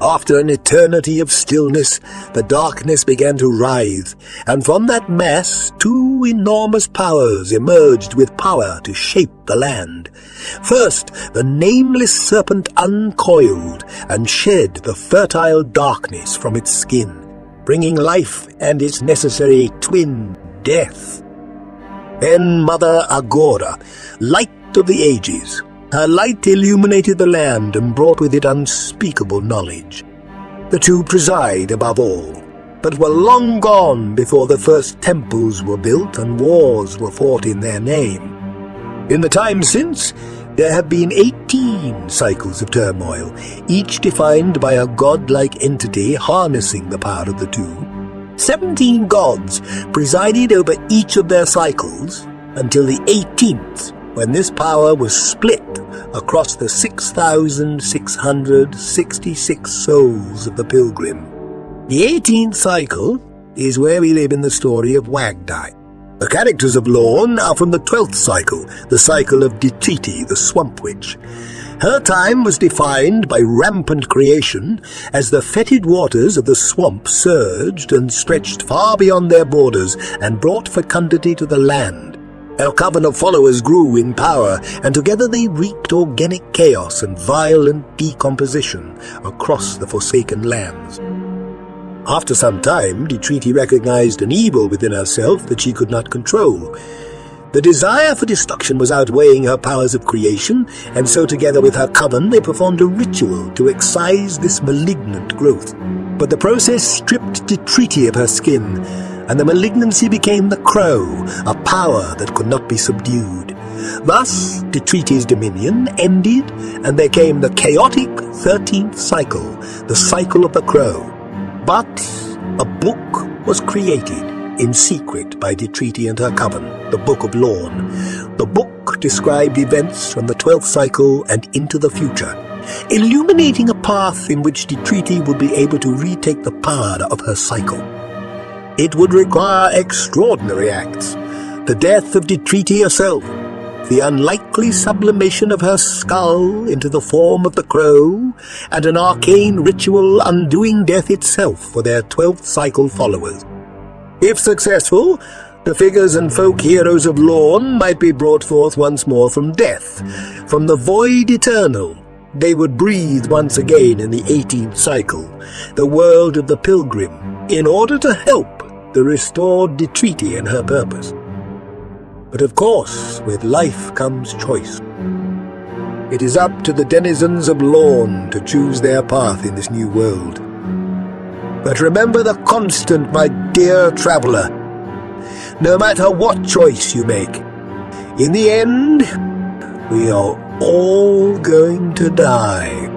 After an eternity of stillness, the darkness began to writhe, and from that mass 2 enormous powers emerged with power to shape the land. First, the nameless serpent uncoiled and shed the fertile darkness from its skin, bringing life and its necessary twin, death. Then Mother Agora, light of the ages. Her light illuminated the land and brought with it unspeakable knowledge. The 2 preside above all, but were long gone before the first temples were built and wars were fought in their name. In the time since, there have been 18 cycles of turmoil, each defined by a godlike entity harnessing the power of the 2. 17 gods presided over each of their cycles until the 18th, when this power was split across the 6,666 souls of the pilgrim. The 18th cycle is where we live in the story of WAGDIE. The characters of Lorn are from the 12th cycle, the cycle of Detriti, the Swamp Witch. Her time was defined by rampant creation as the fetid waters of the swamp surged and stretched far beyond their borders and brought fecundity to the land. Her coven of followers grew in power, and together they wreaked organic chaos and violent decomposition across the forsaken lands. After some time, Detriti recognized an evil within herself that she could not control. The desire for destruction was outweighing her powers of creation, and so together with her coven they performed a ritual to excise this malignant growth. But the process stripped Detriti of her skin, and the malignancy became the crow, a power that could not be subdued. Thus, Detriti's dominion ended, and there came the chaotic 13th cycle, the cycle of the crow. But a book was created in secret by Detriti and her coven, the Book of Lorn. The book described events from the 12th cycle and into the future, illuminating a path in which Detriti would be able to retake the power of her cycle. It would require extraordinary acts: the death of Detriti herself, the unlikely sublimation of her skull into the form of the crow, and an arcane ritual undoing death itself for their 12th cycle followers. If successful, the figures and folk heroes of Lorn might be brought forth once more from death, from the void eternal. They would breathe once again in the 18th cycle, the world of the pilgrim, in order to help the restored Detriti and her purpose. But of course, with life comes choice. It is up to the denizens of Lorn to choose their path in this new world. But remember the constant, my dear traveler. No matter what choice you make, in the end, we are all going to die.